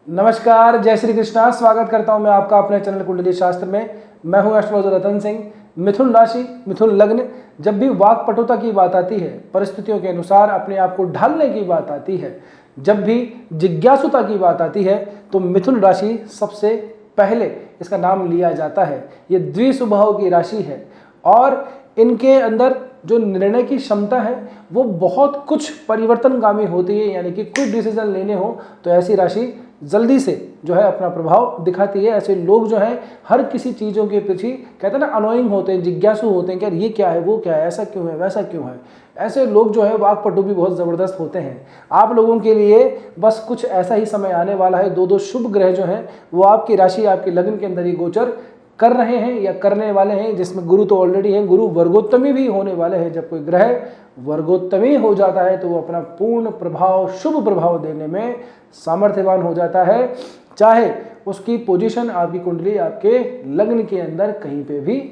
नमस्कार, जय श्री कृष्णा। स्वागत करता हूं मैं आपका अपने चैनल कुंडली शास्त्र में। मैं हूं एस्ट्रोलॉजर रतन सिंह। मिथुन राशि, मिथुन लग्न, जब भी वाक्पटुता की बात आती है, परिस्थितियों के अनुसार अपने आप को ढालने की बात आती है, जब भी जिज्ञासुता की बात आती है, तो मिथुन राशि सबसे पहले इसका नाम लिया जाता है। ये द्विस्वभाव की राशि है और इनके अंदर जो निर्णय की क्षमता है वो बहुत कुछ परिवर्तनगामी होती है। यानी कि कुछ डिसीजन लेने हो तो ऐसी राशि जल्दी से जो है अपना प्रभाव दिखाती है। ऐसे लोग जो हैं हर किसी चीज़ों के पीछे कहते हैं ना अनोइंग होते हैं, जिज्ञासु होते हैं कि यार ये क्या है, वो क्या है, ऐसा क्यों है, वैसा क्यों है। ऐसे लोग जो है वाक्पटु भी बहुत ज़बरदस्त होते हैं। आप लोगों के लिए बस कुछ ऐसा ही समय आने वाला है। दो शुभ ग्रह जो हैं वो आपकी राशि, आपके लग्न के अंदर ही गोचर कर रहे हैं या करने वाले हैं, जिसमें गुरु तो ऑलरेडी हैं, गुरु वर्गोत्तमी भी होने वाले हैं। जब कोई ग्रह वर्गोत्तमी हो जाता है तो वो अपना पूर्ण प्रभाव, शुभ प्रभाव देने में सामर्थ्यवान हो जाता है, चाहे उसकी पोजीशन, आपकी कुंडली, आपके लग्न के अंदर कहीं पे भी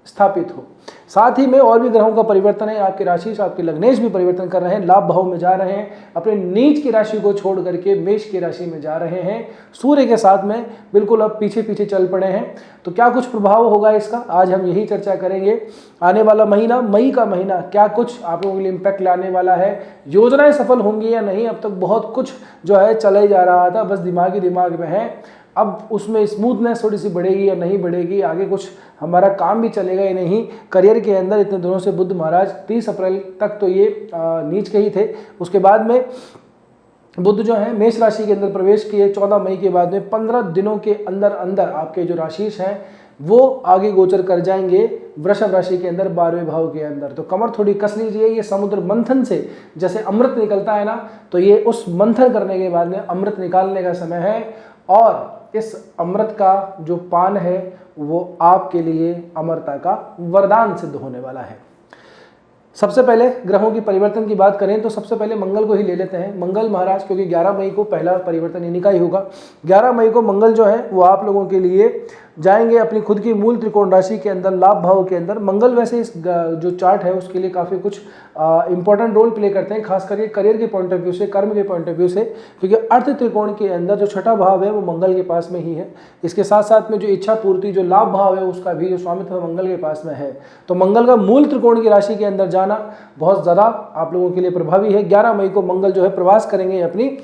स्थापित हो। साथ ही में और भी ग्रहों का परिवर्तन है। आपकी राशि से आपके लग्नेश भी परिवर्तन कर रहे हैं, लाभ भाव में जा रहे हैं, अपने नीच की राशि को छोड़ करके मेष की राशि में जा रहे हैं। सूर्य के साथ में बिल्कुल अब पीछे पीछे चल पड़े हैं। तो क्या कुछ प्रभाव होगा इसका, आज हम यही चर्चा करेंगे। आने वाला महीना, मई का महीना, क्या कुछ आप लोगों के लिए इम्पैक्ट लाने वाला है, योजनाएं सफल होंगी या नहीं। अब तक बहुत कुछ जो है चला ही जा रहा था, बस दिमाग में है। अब उसमें स्मूथनेस थोड़ी सी बढ़ेगी या नहीं बढ़ेगी, आगे कुछ हमारा काम भी चलेगा या नहीं। करियर के अंदर इतने दिनों से बुध महाराज 30 अप्रैल तक तो ये नीच के ही थे। उसके बाद में बुध जो है मेष राशि के अंदर प्रवेश किए 14 मई के बाद में। 15 दिनों के अंदर अंदर आपके जो राशिश हैं वो आगे गोचर कर जाएंगे वृषभ राशि के अंदर 12वें भाव के अंदर। तो कमर थोड़ी कस लीजिए। ये समुद्र मंथन से जैसे अमृत निकलता है ना, तो ये उस मंथन करने के बाद में अमृत निकालने का समय है। और इस अमृत का जो पान है वो आपके लिए अमरता का वरदान सिद्ध होने वाला है। सबसे पहले ग्रहों की परिवर्तन की बात करें तो सबसे पहले मंगल को ही ले लेते हैं। मंगल महाराज, क्योंकि 11 मई को पहला परिवर्तन इन्हीं का ही होगा। 11 मई को मंगल जो है वो आप लोगों के लिए जाएंगे अपनी खुद की मूल त्रिकोण राशि के अंदर, लाभ भाव के अंदर। मंगल वैसे इस जो चार्ट है उसके लिए काफ़ी कुछ इंपॉर्टेंट रोल प्ले करते हैं, खास करके करियर के पॉइंट ऑफ व्यू से, कर्म के पॉइंट ऑफ व्यू से, क्योंकि अर्थ त्रिकोण के अंदर जो छठा भाव है वो मंगल के पास में ही है। इसके साथ साथ में जो इच्छा पूर्ति, जो लाभ भाव है, उसका भी जो स्वामित्व मंगल के पास में है। तो मंगल का मूल त्रिकोण की राशि के अंदर जाना बहुत ज़्यादा आप लोगों के लिए प्रभावी है। 11 मई को मंगल जो है प्रवास करेंगे अपनी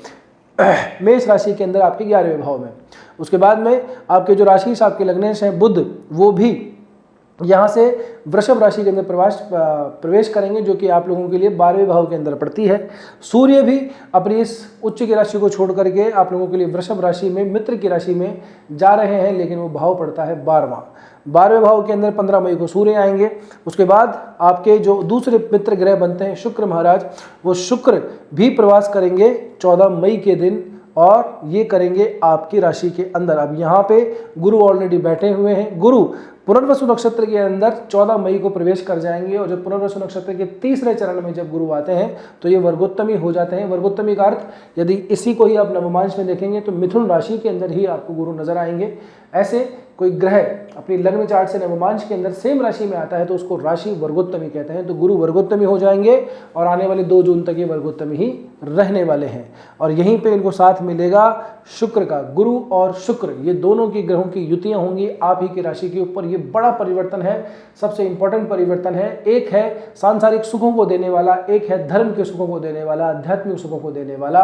मेष राशि के अंदर, आपके 11वें भाव में। उसके बाद में आपके जो राशि से आपके लग्नेश हैं बुध, वो भी यहाँ से वृषभ राशि के अंदर प्रवेश करेंगे, जो कि आप लोगों के लिए 12वें भाव के अंदर पड़ती है। सूर्य भी अपनी इस उच्च की राशि को छोड़ करके आप लोगों के लिए वृषभ राशि में, मित्र की राशि में जा रहे हैं, लेकिन वो भाव पड़ता है 12वें भाव के अंदर 15 मई को सूर्य आएंगे। उसके बाद आपके जो दूसरे मित्र ग्रह बनते हैं शुक्र महाराज, वो शुक्र भी प्रवास करेंगे 14 मई के दिन, और ये करेंगे आपकी राशि के अंदर। अब यहाँ पे गुरु ऑलरेडी बैठे हुए हैं। गुरु पुनर्वसु नक्षत्र के अंदर 14 मई को प्रवेश कर जाएंगे, और जब पुनर्वसु नक्षत्र के तीसरे चरण में जब गुरु आते हैं तो ये वर्गोत्तमी हो जाते हैं। वर्गोत्तमी का अर्थ, यदि इसी को ही आप नवमांश में देखेंगे तो मिथुन राशि के अंदर ही आपको गुरु नजर आएंगे। ऐसे कोई ग्रह अपनी लग्न चार्ट से नवमांश के अंदर सेम राशि में आता है तो उसको राशि वर्गोत्तमी कहते हैं। तो गुरु वर्गोत्तमी हो जाएंगे और आने वाले 2 जून तक ये वर्गोत्तमी ही रहने वाले हैं। और यहीं पे इनको साथ मिलेगा शुक्र का। गुरु और शुक्र, ये दोनों की ग्रहों की युतियां होंगी आप ही की राशि के ऊपर। ये बड़ा परिवर्तन है, सबसे इंपॉर्टेंट परिवर्तन है। एक है सांसारिक सुखों को देने वाला, एक है धर्म के सुखों को देने वाला, आध्यात्मिक सुखों को देने वाला,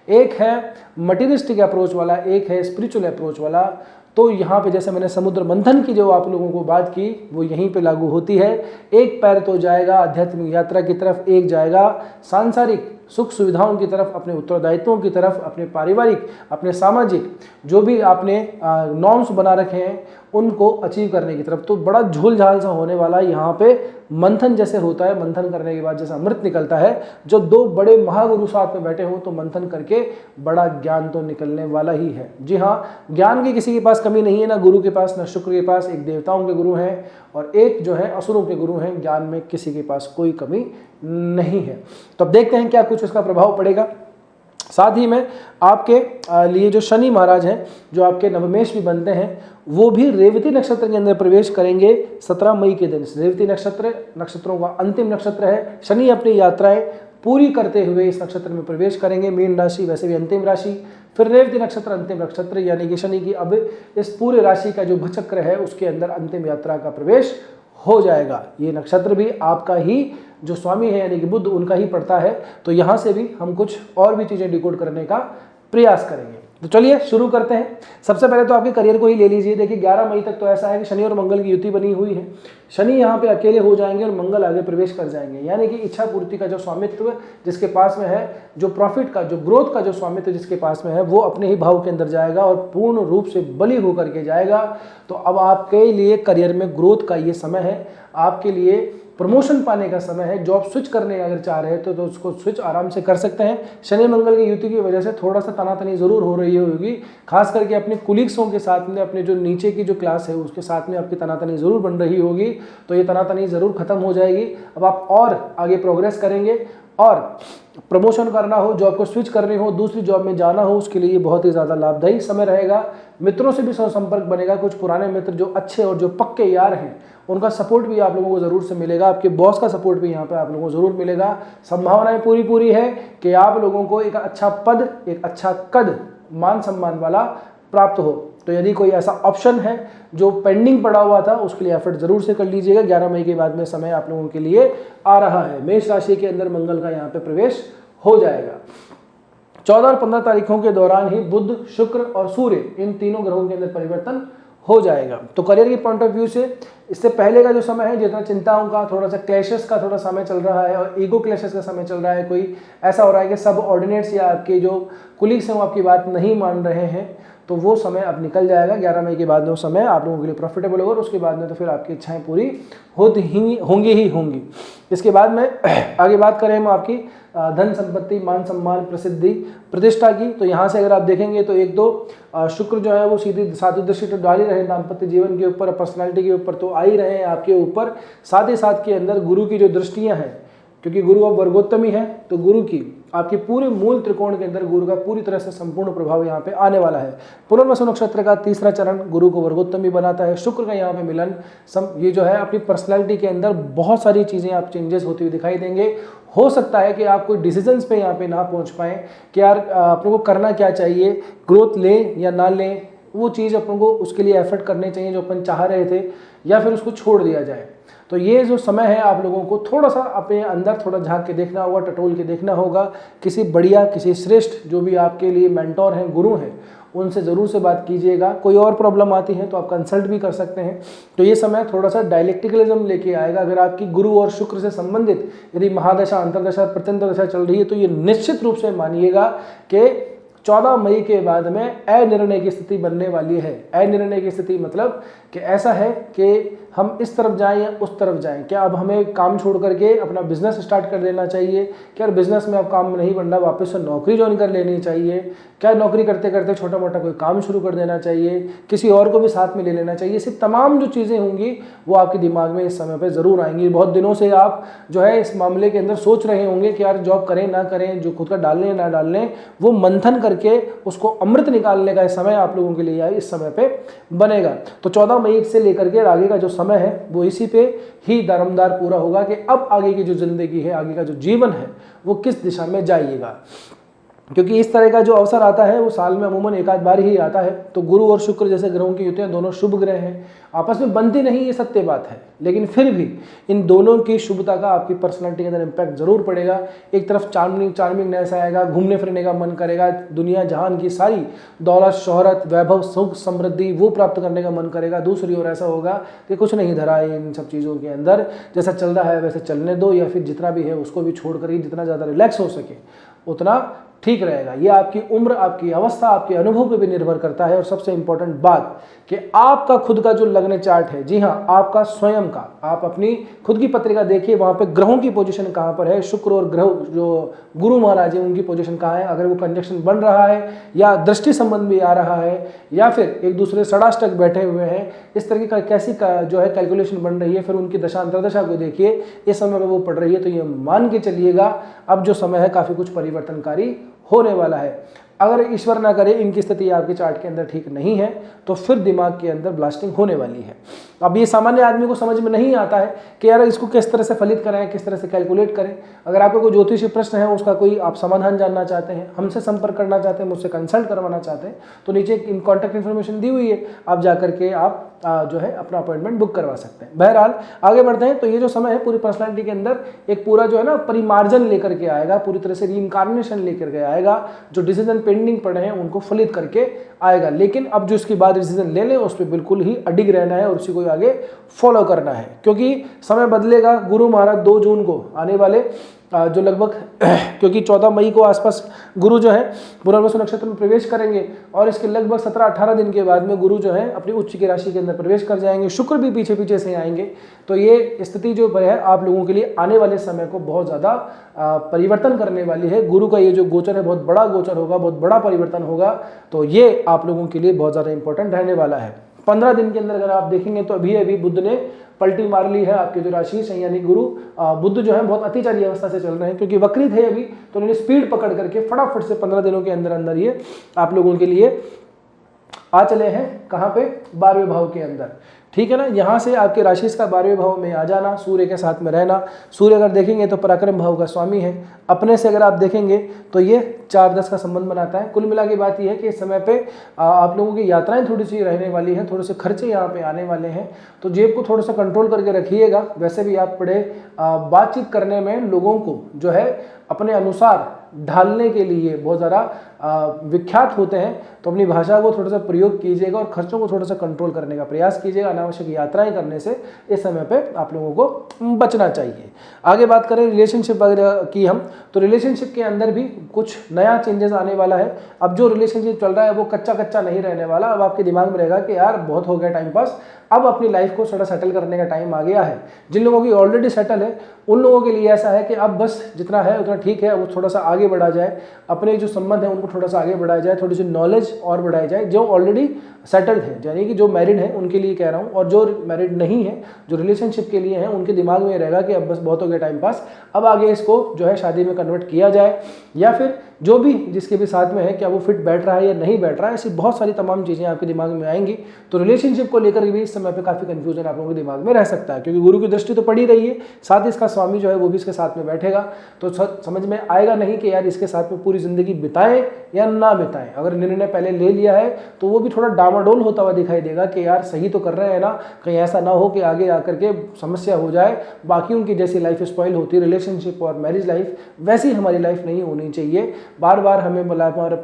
एक है मटीरियलिस्टिक अप्रोच वाला, एक है स्पिरिचुअल अप्रोच वाला। तो यहाँ पे जैसे मैंने समुद्र मंथन की जो आप लोगों को बात की वो यहीं पे लागू होती है। एक पैर तो जाएगा आध्यात्मिक यात्रा की तरफ, एक जाएगा सांसारिक सुख सुविधाओं की तरफ, अपने उत्तरदायित्वों की तरफ, अपने पारिवारिक, अपने सामाजिक जो भी आपने नॉर्म्स बना रखे हैं उनको अचीव करने की तरफ। तो बड़ा झोल झाल सा होने वाला है। यहाँ पे मंथन जैसे होता है, मंथन करने के बाद जैसे अमृत निकलता है, जो 2 बड़े महागुरु साथ में बैठे हों तो मंथन करके बड़ा ज्ञान तो निकलने वाला ही है। जी हाँ, ज्ञान की किसी के पास कमी नहीं है, ना गुरु के पास ना शुक्र के पास। एक देवताओं के गुरु हैं और एक जो है असुरों के गुरु हैं। ज्ञान में किसी के पास कोई कमी नहीं है। तो अब देखते हैं क्या कुछ इसका प्रभाव पड़ेगा। साथ ही में आपके लिए जो शनि महाराज हैं, जो आपके नवमेश भी बनते हैं, वो भी रेवती नक्षत्र के अंदर प्रवेश करेंगे 17 मई के दिन। रेवती नक्षत्र नक्षत्रों का अंतिम नक्षत्र है। शनि अपनी यात्राएं पूरी करते हुए इस नक्षत्र में प्रवेश करेंगे। मीन राशि वैसे भी अंतिम राशि, फिर रेवती नक्षत्र अंतिम नक्षत्र, यानी कि शनि की अब इस पूरे राशि का जो भचक्र है उसके अंदर अंतिम यात्रा का प्रवेश हो जाएगा। ये नक्षत्र भी आपका ही जो स्वामी है यानी कि बुध, उनका ही पड़ता है। तो यहाँ से भी हम कुछ और भी चीज़ें डिकोड करने का प्रयास करेंगे। तो चलिए शुरू करते हैं। सबसे पहले तो आपके करियर को ही ले लीजिए। देखिए 11 मई तक तो ऐसा है कि शनि और मंगल की युति बनी हुई है। शनि यहाँ पे अकेले हो जाएंगे और मंगल आगे प्रवेश कर जाएंगे, यानी कि इच्छा पूर्ति का जो स्वामित्व जिसके पास में है, जो प्रॉफिट का, जो ग्रोथ का जो स्वामित्व जिसके पास में है, वो अपने ही भाव के अंदर जाएगा और पूर्ण रूप से बली होकर के जाएगा। तो अब आपके लिए करियर में ग्रोथ का ये समय है, आपके लिए प्रमोशन पाने का समय है। जॉब स्विच करने अगर चाह रहे हैं तो उसको स्विच आराम से कर सकते हैं। शनि मंगल की युति की वजह से थोड़ा सा तनातनी जरूर हो रही होगी, खास करके अपने कुलीग्सों के साथ में, अपने जो नीचे की जो क्लास है उसके साथ में आपकी तनातनी जरूर बन रही होगी। तो ये तनातनी जरूर खत्म हो जाएगी। अब आप और आगे प्रोग्रेस करेंगे और प्रमोशन करना हो, जॉब को स्विच करनी हो, दूसरी जॉब में जाना हो, उसके लिए बहुत ही ज़्यादा लाभदायी समय रहेगा। मित्रों से भी संपर्क बनेगा। कुछ पुराने मित्र जो अच्छे और जो पक्के यार हैं उनका सपोर्ट भी आप लोगों को ज़रूर से मिलेगा। आपके बॉस का सपोर्ट भी यहाँ पे आप लोगों को ज़रूर मिलेगा। संभावनाएं पूरी है कि आप लोगों को एक अच्छा पद, एक अच्छा कद, मान सम्मान वाला प्राप्त हो। तो यदि कोई ऐसा ऑप्शन है जो पेंडिंग पड़ा हुआ था, उसके लिए एफर्ट जरूर से कर लीजिएगा। 11 मई के बाद में समय आप लोगों के लिए आ रहा है। मेष राशि के अंदर मंगल का यहाँ पे प्रवेश हो जाएगा। 14 और 15 तारीखों के दौरान ही बुध, शुक्र और सूर्य, इन तीनों ग्रहों के अंदर परिवर्तन हो जाएगा। तो करियर के पॉइंट ऑफ व्यू से इससे पहले का जो समय है, जितना चिंताओं का, थोड़ा सा क्लैशेस का थोड़ा समय चल रहा है और ईगो क्लैशेस का समय चल रहा है, कोई ऐसा हो रहा है कि सब ऑर्डिनेट्स या आपके जो कुलीग्स हैं वो आपकी बात नहीं मान रहे हैं, तो वो समय अब निकल जाएगा। 11 मई के बाद में वो समय आप लोगों के लिए प्रॉफिटेबल होगा और उसके बाद में तो फिर आपकी इच्छाएं पूरी होंगी ही होंगी। इसके बाद में आगे बात करें हम आपकी धन संपत्ति, मान सम्मान, प्रसिद्धि, प्रतिष्ठा की। तो यहाँ से अगर आप देखेंगे तो एक दो शुक्र जो है वो सीधी सातवीं दृष्टि तो डाल ही रहे दाम्पत्य जीवन के ऊपर, पर्सनैलिटी के ऊपर तो आ ही रहे हैं आपके ऊपर। साथ ही साथ के अंदर गुरु की जो दृष्टियाँ हैं, क्योंकि गुरु अब वर्गोत्तमी है, तो गुरु की आपके पूरे मूल त्रिकोण के अंदर गुरु का पूरी तरह से संपूर्ण प्रभाव यहाँ पे आने वाला है। पुनर्वसु नक्षत्र का तीसरा चरण गुरु को वर्गोत्तमी बनाता है। शुक्र का यहाँ पे मिलन ये जो है अपनी पर्सनैलिटी के अंदर बहुत सारी चीज़ें आप चेंजेस होती हुई दिखाई देंगे। हो सकता है कि आप कोई डिसीजंस पे यहाँ पे ना पहुँच पाएँ कि यार अपने को करना क्या चाहिए, ग्रोथ लें या ना लें, वो चीज़ अपन को उसके लिए एफर्ट करने चाहिए जो अपन चाह रहे थे, या फिर उसको छोड़ दिया जाए। तो ये जो समय है आप लोगों को थोड़ा सा अपने अंदर थोड़ा झांक के देखना होगा, टटोल के देखना होगा। किसी बढ़िया, किसी श्रेष्ठ जो भी आपके लिए मेंटोर हैं, गुरु हैं, उनसे ज़रूर से बात कीजिएगा। कोई और प्रॉब्लम आती है तो आप कंसल्ट भी कर सकते हैं। तो ये समय थोड़ा सा डायलेक्टिकलिज्म लेके आएगा। अगर आपकी गुरु और शुक्र से संबंधित यदि महादशा, अंतरदशा, प्रत्यंतर दशा चल रही है तो ये निश्चित रूप से मानिएगा कि 14 मई के बाद में अनिर्णय की स्थिति बनने वाली है। अनिर्णय की स्थिति मतलब कि ऐसा है कि हम इस तरफ जाएं या उस तरफ जाएं। क्या अब हमें काम छोड़ करके अपना बिजनेस स्टार्ट कर देना चाहिए? क्या बिजनेस में अब काम नहीं बन रहा, वापस से नौकरी ज्वाइन कर लेनी चाहिए? क्या नौकरी करते करते छोटा मोटा कोई काम शुरू कर देना चाहिए? किसी और को भी साथ में ले लेना चाहिए? ऐसी तमाम जो चीज़ें होंगी वो आपके दिमाग में इस समय पर ज़रूर आएंगी। बहुत दिनों से आप जो है इस मामले के अंदर सोच रहे होंगे कि यार जॉब करें ना करें, जो खुद का डालने ना डालने, वो मंथन करके उसको अमृत निकालने का समय आप लोगों के लिए इस समय पे बनेगा। तो 14 मई से लेकर के आगे का जो समय है वो इसी पे ही दारोमदार पूरा होगा कि अब आगे की जो जिंदगी है, आगे का जो जीवन है, वो किस दिशा में जाइएगा। क्योंकि इस तरह का जो अवसर आता है वो साल में अमूमन एक आध बार ही आता है। तो गुरु और शुक्र जैसे ग्रहों की युतियां दोनों शुभ ग्रह हैं, आपस में बनती नहीं, ये सत्य बात है, लेकिन फिर भी इन दोनों की शुभता का आपकी पर्सनालिटी के अंदर इम्पैक्ट जरूर पड़ेगा। एक तरफ चार्मिंगनेस आएगा, घूमने फिरने का मन करेगा, दुनिया जहान की सारी दौलत, शोहरत, वैभव, सुख, समृद्धि वो प्राप्त करने का मन करेगा। दूसरी ओर ऐसा होगा कि कुछ नहीं धरा है इन सब चीज़ों के अंदर, जैसा चल रहा है वैसे चलने दो, या फिर जितना भी है उसको भी छोड़ कर जितना ज़्यादा रिलैक्स हो सके उतना ठीक रहेगा। ये आपकी उम्र, आपकी अवस्था, आपके अनुभव पे भी निर्भर करता है। और सबसे इंपॉर्टेंट बात कि आपका खुद का जो लग्न चार्ट है, जी हाँ, आपका स्वयं का, आप अपनी खुद की पत्रिका देखिए, वहाँ पे ग्रहों की पोजीशन कहाँ पर है, शुक्र और ग्रह जो गुरु महाराज है उनकी पोजीशन कहाँ है, अगर वो कंजक्शन बन रहा है या दृष्टि संबंध भी आ रहा है या फिर एक दूसरे षडाष्टक बैठे हुए हैं, इस तरह की कैसी जो है कैलकुलेशन बन रही है, फिर उनकी दशा अंतरदशा को देखिए, इस समय में वो पड़ रही है, तो ये मान के चलिएगा अब जो समय है काफ़ी कुछ परिवर्तनकारी होने वाला है। अगर ईश्वर ना करे इनकी स्थिति आपके चार्ट के अंदर ठीक नहीं है तो फिर दिमाग के अंदर ब्लास्टिंग होने वाली है। अब ये सामान्य आदमी को समझ में नहीं आता है कि यार इसको किस तरह से फलित करें, किस तरह से कैलकुलेट करें। अगर आपको कोई ज्योतिषीय प्रश्न है, उसका कोई आप समाधान जानना चाहते हैं, हमसे संपर्क करना चाहते हैं, मुझसे कंसल्ट करवाना चाहते हैं, तो नीचे इन कॉन्टैक्ट इन्फॉर्मेशन दी हुई है, आप जाकर के आप जो है अपना अपॉइंटमेंट बुक करवा सकते हैं। बहरहाल आगे बढ़ते हैं। तो ये जो समय है पूरी पर्सनालिटी के अंदर एक पूरा जो है ना परिमार्जन लेकर के आएगा, पूरी तरह से रीइंकार्नेशन लेकर के आएगा, जो डिसीजन पेंडिंग पड़े हैं उनको फलित करके आएगा। लेकिन अब जो इसके बाद डिसीजन ले लें उस पर बिल्कुल ही अडिग रहना है और उसी को आगे फॉलो करना है, क्योंकि समय बदलेगा। गुरु महाराज 2 जून को आने वाले जो लगभग क्योंकि 14 मई को आसपास गुरु जो है पुनर्वसु नक्षत्र में प्रवेश करेंगे और इसके लगभग 17-18 दिन के बाद में गुरु जो है अपनी उच्च की राशि के अंदर प्रवेश कर जाएंगे। शुक्र भी पीछे पीछे से आएंगे। तो ये स्थिति जो है आप लोगों के लिए आने वाले समय को बहुत ज़्यादा परिवर्तन करने वाली है। गुरु का ये जो गोचर है बहुत बड़ा गोचर होगा, बहुत बड़ा परिवर्तन होगा। तो ये आप लोगों के लिए बहुत ज़्यादा इंपॉर्टेंट रहने वाला है। 15 दिन के अंदर अगर आप देखेंगे तो अभी बुध ने पलटी मार ली है आपके जो राशि से, यानी गुरु बुध जो है बहुत अतिचारी अवस्था से चल रहे हैं, क्योंकि वक्रित है अभी, तो उन्होंने स्पीड पकड़ करके फटाफट से 15 दिनों के अंदर अंदर ये आप लोगों के लिए आ चले हैं। कहाँ पे? 12वें भाव के अंदर, ठीक है ना। यहाँ से आपके राशि का 12वें भाव में आ जाना, सूर्य के साथ में रहना। सूर्य अगर देखेंगे तो पराक्रम भाव का स्वामी है। अपने से अगर आप देखेंगे तो ये 4-10 का संबंध बनाता है। कुल मिला के बात यह है कि इस समय पे आप लोगों की यात्राएं थोड़ी सी रहने वाली हैं, थोड़े से खर्चे यहाँ पे आने वाले हैं, तो जेब को थोड़ा सा कंट्रोल करके रखिएगा। वैसे भी आप बड़े बातचीत करने में लोगों को जो है अपने अनुसार ढालने के लिए बहुत ज़्यादा विख्यात होते हैं, तो अपनी भाषा को थोड़ा सा प्रयोग कीजिएगा और खर्चों को थोड़ा सा कंट्रोल करने का प्रयास कीजिएगा। अनावश्यक यात्राएं करने से इस समय पे आप लोगों को बचना चाहिए। आगे बात करें रिलेशनशिप वगैरह की हम, तो रिलेशनशिप के अंदर भी कुछ नया चेंजेस आने वाला है। अब जो रिलेशनशिप चल रहा है वो कच्चा कच्चा नहीं रहने वाला। अब आपके दिमाग में रहेगा कि यार बहुत हो गया टाइम पास, अब अपनी लाइफ को थोड़ा सेटल करने का टाइम आ गया है। जिन लोगों की ऑलरेडी सेटल है उन लोगों के लिए ऐसा है कि अब बस जितना है उतना ठीक है, वो थोड़ा सा आगे बढ़ा जाए, अपने जो संबंध है उनको थोड़ा सा आगे बढ़ाया जाए, थोड़ी सी नॉलेज और बढ़ाई जाए। जो ऑलरेडी सेटल्ड है, यानी कि जो मैरिड है उनके लिए कह रहा हूँ, और जो मैरिड नहीं है, जो रिलेशनशिप के लिए हैं, उनके दिमाग में रहेगा कि अब बस बहुत हो गया टाइम पास, अब आगे इसको जो है शादी में कन्वर्ट किया जाए, या फिर जो भी जिसके भी साथ में है क्या वो फिट बैठ रहा है या नहीं बैठ रहा है। ऐसी बहुत सारी तमाम चीज़ें आपके दिमाग में आएंगी। तो रिलेशनशिप को लेकर भी इस समय पे काफ़ी कंफ्यूजन आप लोगों के दिमाग में रह सकता है, क्योंकि गुरु की दृष्टि तो पड़ी रही है, साथ ही इसका स्वामी जो है वो भी इसके साथ में बैठेगा। तो समझ में आएगा नहीं कि यार इसके साथ में पूरी जिंदगी बिताएं या ना बिताएं। अगर निर्णय पहले ले लिया है तो वो भी थोड़ा डामाडोल होता हुआ दिखाई देगा कि यार सही तो कर रहे हैं ना, कहीं ऐसा ना हो कि आगे आकर के समस्या हो जाए। बाकी उनकी जैसी लाइफ स्पॉइल होती है रिलेशनशिप और मैरिज लाइफ, वैसी हमारी लाइफ नहीं होनी चाहिए। बार बार हमें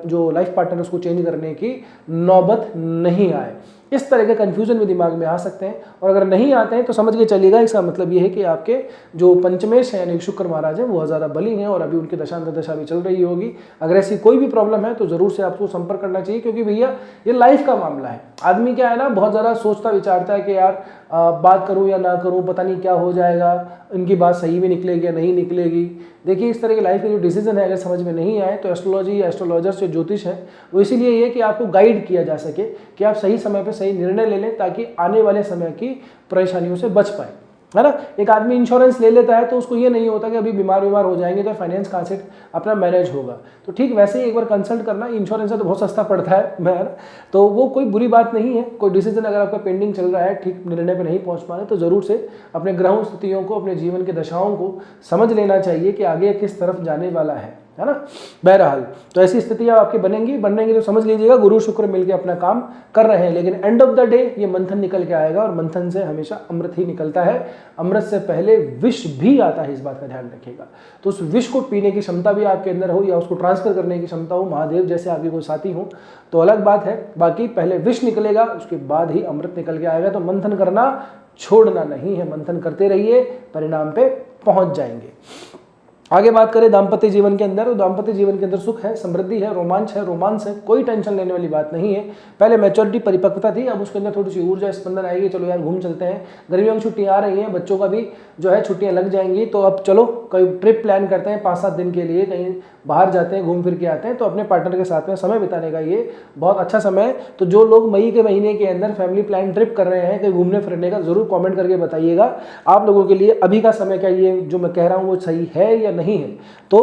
जो लाइफ पार्टनर उसको चेंज करने की नौबत नहीं आए। इस तरह के कंफ्यूजन भी दिमाग में आ सकते हैं, और अगर नहीं आते हैं तो समझ के चलिएगा इसका मतलब ये है कि आपके जो पंचमेश है यानी शुक्र महाराज है वो ज़्यादा बली हैं और अभी उनकी दशा भी चल रही होगी। अगर ऐसी कोई भी प्रॉब्लम है तो ज़रूर से आपको संपर्क करना चाहिए, क्योंकि भैया ये लाइफ का मामला है। आदमी क्या है ना, बहुत ज़्यादा सोचता विचारता है कि यार बात करूँ या ना करूँ, पता नहीं क्या हो जाएगा, इनकी बात सही भी निकलेगी या नहीं निकलेगी। देखिए इस तरह की लाइफ के जो डिसीजन है अगर समझ में नहीं आए तो एस्ट्रोलॉजी या एस्ट्रोलॉजर्स जो ज्योतिष है वो इसीलिए ये कि आपको गाइड किया जा सके कि आप सही समय पे सही निर्णय ले लें, ताकि आने वाले समय की परेशानियों से बच पाए, है ना। एक आदमी इंश्योरेंस ले लेता है तो उसको ये नहीं होता कि अभी बीमार हो जाएंगे तो फाइनेंस कहाँ से अपना मैनेज होगा। तो ठीक वैसे ही एक बार कंसल्ट करना, इंश्योरेंस है तो बहुत सस्ता पड़ता है, तो वो कोई बुरी बात नहीं है। कोई डिसीजन अगर आपका पेंडिंग चल रहा है, ठीक निर्णय पे नहीं पहुंच पा रहे, तो ज़रूर से अपने ग्रहों स्थितियों को, अपने जीवन की दशाओं को समझ लेना चाहिए कि आगे किस तरफ जाने वाला है ना। बहरहाल तो ऐसी स्थितियां आपकी बनेंगी तो समझ लीजिएगा गुरु शुक्र मिलकर अपना काम कर रहे हैं। लेकिन एंड ऑफ द डे ये मंथन निकल के आएगा, और मंथन से हमेशा अमृत ही निकलता है। अमृत से पहले विष भी आता है, इस बात का ध्यान रखिएगा। तो उस विष को पीने की क्षमता भी आपके अंदर हो या उसको ट्रांसफर करने की क्षमता हो, महादेव जैसे आपके कोई साथी हो तो अलग बात है। बाकी पहले विष निकलेगा, उसके बाद ही अमृत निकल के आएगा। तो मंथन करना छोड़ना नहीं है, मंथन करते रहिए, परिणाम पे पहुंच जाएंगे। आगे बात करें दाम्पत्य जीवन के अंदर, तो दाम्पत्य जीवन के अंदर सुख है, समृद्धि है, रोमांच है, कोई टेंशन लेने वाली बात नहीं है। पहले मैच्योरिटी परिपक्वता थी, अब उसके अंदर थोड़ी सी ऊर्जा स्पंदन आएगी। चलो यार घूम चलते हैं, गर्मियों की छुट्टियां आ रही हैं, बच्चों का भी जो है छुट्टियां लग जाएंगी, तो अब चलो कोई ट्रिप प्लान करते हैं 5-7 दिन के लिए, कहीं बाहर जाते हैं, घूम फिर के आते हैं। तो अपने पार्टनर के साथ में समय बिताने का ये बहुत अच्छा समय है। तो जो लोग मई के महीने के अंदर फैमिली प्लान ट्रिप कर रहे हैं कहीं घूमने फिरने का, जरूर कमेंट करके बताइएगा आप लोगों के लिए अभी का समय क्या ये जो मैं कह रहा हूँ वो सही है या नहीं है। तो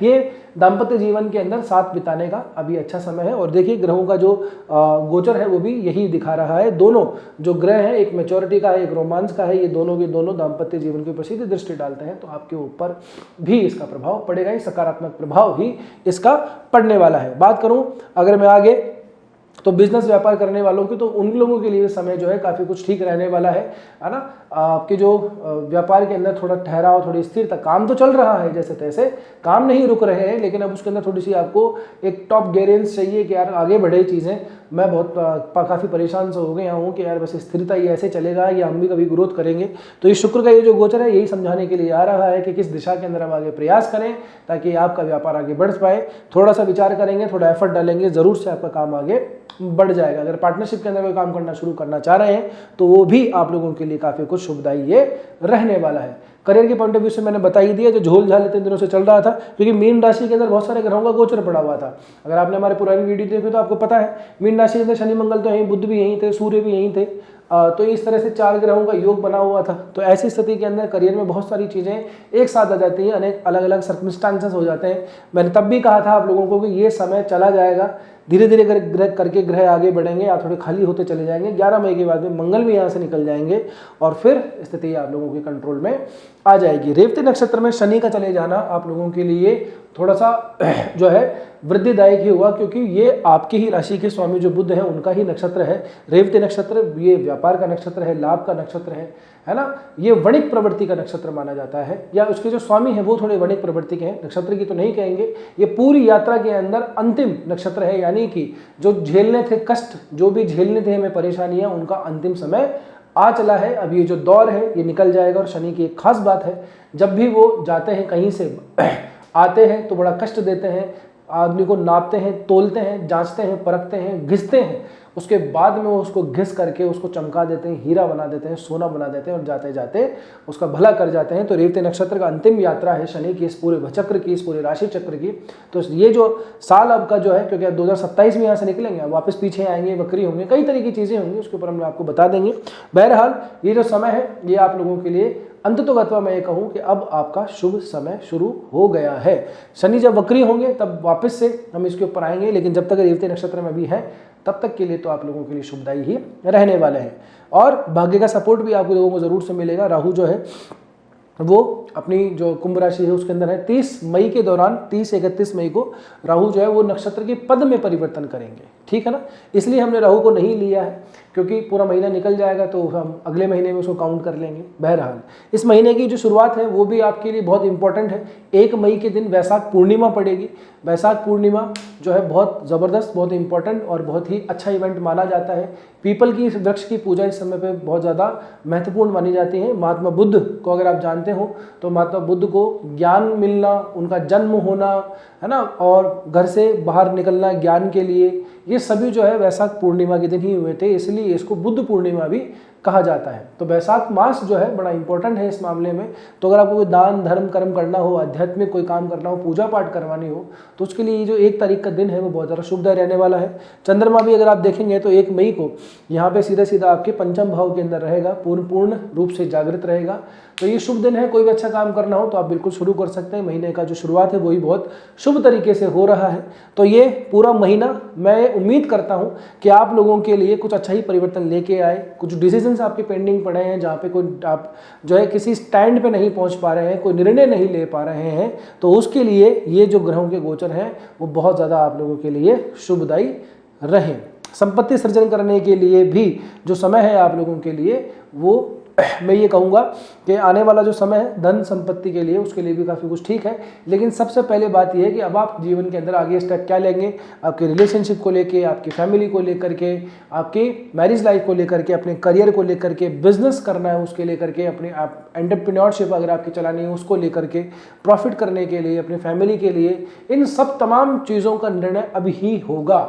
ये दाम्पत्य जीवन के अंदर साथ बिताने का अभी अच्छा समय है। और देखिए ग्रहों का जो गोचर है वो भी यही दिखा रहा है। दोनों जो ग्रह हैं, एक मैच्योरिटी का है, एक रोमांस का है, ये दोनों के दोनों दाम्पत्य जीवन के ऊपर सीधी दृष्टि डालते हैं, तो आपके ऊपर भी इसका प्रभाव पड़ेगा ही, सकारात्मक प्रभाव ही इसका पड़ने वाला है। बात करूं अगर मैं आगे तो बिजनेस व्यापार करने वालों की, तो उन लोगों के लिए समय जो है काफ़ी कुछ ठीक रहने वाला है ना। आपके जो व्यापार के अंदर थोड़ा ठहराव, थोड़ी स्थिरता, काम तो चल रहा है जैसे तैसे, काम नहीं रुक रहे हैं, लेकिन अब उसके अंदर थोड़ी सी आपको एक टॉप गेरेंस चाहिए कि यार आगे बढ़े चीज़ें। मैं बहुत काफ़ी परेशान से हो गया हूँ कि यार बस स्थिरता ये ऐसे चलेगा या हम भी कभी ग्रोथ करेंगे। तो ये शुक्र का ये जो गोचर है यही समझाने के लिए आ रहा है कि किस दिशा के अंदर हम आगे प्रयास करें ताकि आपका व्यापार आगे बढ़ पाए। थोड़ा सा विचार करेंगे, थोड़ा एफर्ट डालेंगे, ज़रूर से आपका काम आगे बढ़ जाएगा। अगर पार्टनरशिप के अंदर कोई काम करना शुरू करना चाह रहे हैं तो वो भी आप लोगों के लिए काफ़ी कुछ शुभदायी ये रहने वाला है। करियर के पॉइंट ऑफ व्यू से मैंने बता ही दिया, जो झोल झाल इतने दिनों से चल रहा था, क्योंकि मीन राशि के अंदर बहुत सारे ग्रहों का गोचर पड़ा हुआ था। अगर आपने हमारे पुरानी वीडियो देखी तो आपको पता है मीन राशि के अंदर शनि मंगल तो यहीं, बुध भी यहीं थे, सूर्य भी यहीं थे, तो इस तरह से 4 ग्रहों का योग बना हुआ था। तो ऐसी स्थिति के अंदर करियर में बहुत सारी चीज़ें एक साथ आ जाती हैं, अनेक अलग अलग सर्कमस्टांसेस हो जाते हैं। मैंने तब भी कहा था आप लोगों को कि ये समय चला जाएगा, धीरे धीरे करके ग्रह आगे बढ़ेंगे, आप थोड़े खाली होते चले जाएंगे। 11 मई के बाद में मंगल भी यहाँ से निकल जाएंगे और फिर स्थिति आप लोगों के कंट्रोल में आ जाएगी। रेवती नक्षत्र में शनि का चले जाना आप लोगों के लिए थोड़ा सा जो है वृद्धिदायक ही हुआ, क्योंकि ये आपकी ही राशि के स्वामी जो बुध है उनका ही नक्षत्र है। रेवती नक्षत्र ये व्यापार का नक्षत्र है, लाभ का नक्षत्र है ना। ये वणिक प्रवृत्ति का नक्षत्र माना जाता है, या उसके जो स्वामी है वो थोड़े वणिक प्रवृत्ति के हैं। नक्षत्र की तो नहीं कहेंगे, ये पूरी यात्रा के अंदर अंतिम नक्षत्र है, यानी कि जो झेलने थे कष्ट, जो भी झेलने थे हमें परेशानियां, उनका अंतिम समय आ चला है। अब ये जो दौर है ये निकल जाएगा। और शनि की एक खास बात है, जब भी वो जाते हैं कहीं से आते हैं तो बड़ा कष्ट देते हैं, आदमी को नापते हैं, तोलते हैं, जांचते हैं, परखते हैं, घिसते हैं, उसके बाद में वो उसको घिस करके उसको चमका देते हैं, हीरा बना देते हैं, सोना बना देते हैं और जाते जाते उसका भला कर जाते हैं। तो रेवती नक्षत्र का अंतिम यात्रा है शनि की, इस पूरे चक्र की, इस पूरे राशि चक्र की। तो ये जो साल अब का जो है, क्योंकि 2027 में यहाँ से निकलेंगे, अब वापस पीछे आएंगे, वक्री होंगे, कई तरह की चीज़ें होंगी, उसके ऊपर हम आपको बता देंगे। बहरहाल ये जो समय है ये आप लोगों के लिए अंततोगत्वा मैं ये कहूँ कि अब आपका शुभ समय शुरू हो गया है। शनि जब वक्री होंगे तब वापस से हम इसके ऊपर आएंगे, लेकिन जब तक रेवती नक्षत्र में भी है तब तक के लिए तो आप लोगों के लिए शुभदायी ही रहने वाले हैं। और भाग्य का सपोर्ट भी आप लोगों को ज़रूर से मिलेगा। राहु जो है वो अपनी जो कुंभ राशि है उसके अंदर है। 30 मई के दौरान, 30-31 मई को राहु जो है वो नक्षत्र के पद में परिवर्तन करेंगे, ठीक है ना। इसलिए हमने राहु को नहीं लिया है, क्योंकि पूरा महीना निकल जाएगा तो हम अगले महीने में उसको काउंट कर लेंगे। बहरहाल इस महीने की जो शुरुआत है वो भी आपके लिए बहुत इंपॉर्टेंट है। 1 मई के दिन वैशाख पूर्णिमा पड़ेगी। वैशाख पूर्णिमा जो है बहुत ज़बरदस्त, बहुत इंपॉर्टेंट और बहुत ही अच्छा इवेंट माना जाता है। पीपल की वृक्ष की पूजा इस समय पे बहुत ज़्यादा महत्वपूर्ण मानी जाती है। महात्मा बुद्ध को अगर आप जानते हो तो महात्मा बुद्ध को ज्ञान मिलना, उनका जन्म होना, है ना, और घर से बाहर निकलना ज्ञान के लिए, ये सभी जो है वैशाख पूर्णिमा के दिन ही हुए थे, इसलिए इसको बुद्ध पूर्णिमा भी कहा जाता है। तो वैशाख मास जो है बड़ा इंपॉर्टेंट है इस मामले में। तो अगर आपको कोई दान धर्म कर्म करना हो, आध्यात्मिक कोई काम करना हो, पूजा पाठ करवानी हो, तो उसके लिए जो 1 तारीख का दिन है वो बहुत ज़्यादा शुभदायी रहने वाला है। चंद्रमा भी अगर आप देखेंगे तो 1 मई को यहाँ पे सीधा सीधा आपके पंचम भाव के अंदर रहेगा, पूर्ण रूप से जागृत रहेगा। तो ये शुभ दिन है। कोई भी अच्छा काम करना हो तो आप बिल्कुल शुरू कर सकते हैं। महीने का जो शुरुआत है वही बहुत शुभ तरीके से हो रहा है। तो ये पूरा महीना मैं उम्मीद करता हूँ कि आप लोगों के लिए कुछ अच्छा ही परिवर्तन लेके आए। कुछ डिसीजंस आपके पेंडिंग पड़े हैं, जहाँ पे कोई आप जो है किसी स्टैंड पे नहीं पहुँच पा रहे हैं, कोई निर्णय नहीं ले पा रहे हैं, तो उसके लिए ये जो ग्रहों के गोचर हैं वो बहुत ज़्यादा आप लोगों के लिए शुभदायी रहे। संपत्ति सृजन करने के लिए भी जो समय है आप लोगों के लिए, वो मैं ये कहूँगा कि आने वाला जो समय है धन संपत्ति के लिए, उसके लिए भी काफ़ी कुछ ठीक है। लेकिन सबसे पहले बात यह है कि अब आप जीवन के अंदर आगे स्टेप क्या लेंगे, आपके रिलेशनशिप को लेके, आपकी फैमिली को लेकर के, आपकी मैरिज लाइफ को लेकर के, अपने करियर को लेकर के, बिजनेस करना है उसके लेकर के, अपने आप एंटरप्रेन्योरशिप अगर आपकी चलानी है उसको लेकर के, प्रॉफिट करने के लिए, अपनी फैमिली के लिए, इन सब तमाम चीज़ों का निर्णय अभी ही होगा।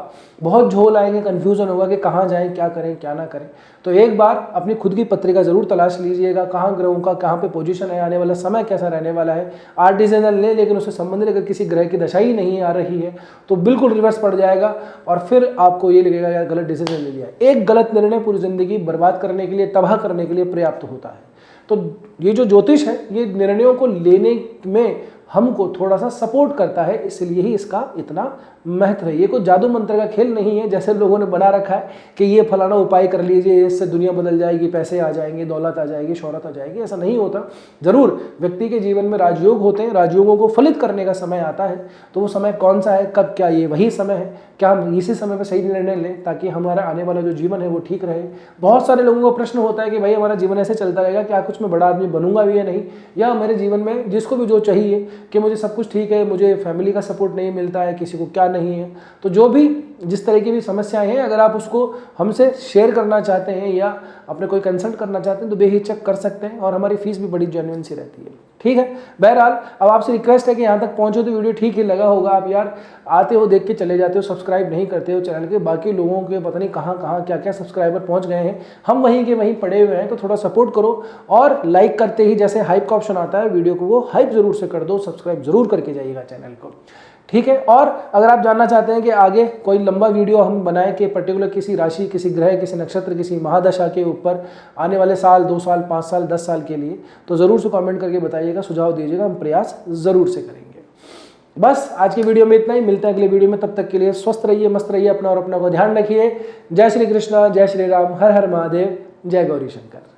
बहुत झोल आएंगे, कन्फ्यूजन होगा कि कहाँ जाएँ, क्या करें, क्या ना करें। तो एक बार अपनी खुद की पत्रिका जरूर तलाश लीजिएगा, कहाँ ग्रहों का कहाँ पे पोजीशन है, आने वाला समय कैसा रहने वाला है। 8 डिसीजन ले, लेकिन उससे संबंधित अगर किसी ग्रह की दशा ही नहीं आ रही है तो बिल्कुल रिवर्स पड़ जाएगा और फिर आपको ये लगेगा यार गलत डिसीजन ले लिया। एक गलत निर्णय पूरी जिंदगी बर्बाद करने के लिए, तबाह करने के लिए पर्याप्त होता है। तो ये जो ज्योतिष है ये निर्णयों को लेने में हमको थोड़ा सा सपोर्ट करता है, इसलिए ही इसका इतना महत्व है। ये कोई जादू मंत्र का खेल नहीं है जैसे लोगों ने बना रखा है कि ये फलाना उपाय कर लीजिए, इससे दुनिया बदल जाएगी, पैसे आ जाएंगे, दौलत आ जाएगी, शोहरत आ जाएगी। ऐसा नहीं होता। जरूर व्यक्ति के जीवन में राजयोग होते हैं, राजयोगों को फलित करने का समय आता है। तो वो समय कौन सा है, कब, क्या ये वही समय है? क्या हम इसी समय पर सही निर्णय लें ताकि हमारा आने वाला जो जीवन है वो ठीक रहे? बहुत सारे लोगों को प्रश्न होता है कि भाई हमारा जीवन ऐसे चलता रहेगा, क्या कुछ मैं बड़ा आदमी बनूंगा भी या नहीं, या मेरे जीवन में जिसको भी जो चाहिए कि मुझे सब कुछ ठीक है, मुझे फैमिली का सपोर्ट नहीं मिलता है, किसी को क्या नहीं है। तो जो भी जिस तरह की भी समस्याएं हैं, अगर आप उसको हमसे शेयर करना चाहते हैं या अपने कोई कंसल्ट करना चाहते हैं तो बेहिचक कर सकते हैं, और हमारी फीस भी बड़ी जेन्युइन सी रहती है। ठीक है, बहरहाल अब आपसे रिक्वेस्ट है कि यहाँ तक पहुँचो तो वीडियो ठीक ही लगा होगा। आप यार आते हो, देख के चले जाते हो, सब्सक्राइब नहीं करते हो चैनल के। बाकी लोगों के पता नहीं कहाँ कहाँ क्या क्या सब्सक्राइबर पहुँच गए हैं, हम वहीं के वहीं पड़े हुए हैं। तो थोड़ा सपोर्ट करो, और लाइक करते ही जैसे हाइप का ऑप्शन आता है वीडियो को, वो हाइप जरूर से कर दो, सब्सक्राइब जरूर करके जाइएगा चैनल को। ठीक है, और अगर आप जानना चाहते हैं कि आगे कोई लंबा वीडियो हम बनाएं कि पर्टिकुलर किसी राशि, किसी ग्रह, किसी नक्षत्र, किसी महादशा के ऊपर आने वाले साल, 2 साल, 5 साल, 10 साल के लिए, तो ज़रूर से कमेंट करके बताइएगा, सुझाव दीजिएगा, हम प्रयास ज़रूर से करेंगे। बस आज की वीडियो में इतना ही, मिलते हैं अगले वीडियो में। तब तक के लिए स्वस्थ रहिए, मस्त रहिए, अपना और अपना को ध्यान रखिए। जय श्री कृष्णा, जय श्री राम, हर हर महादेव, जय गौरी शंकर।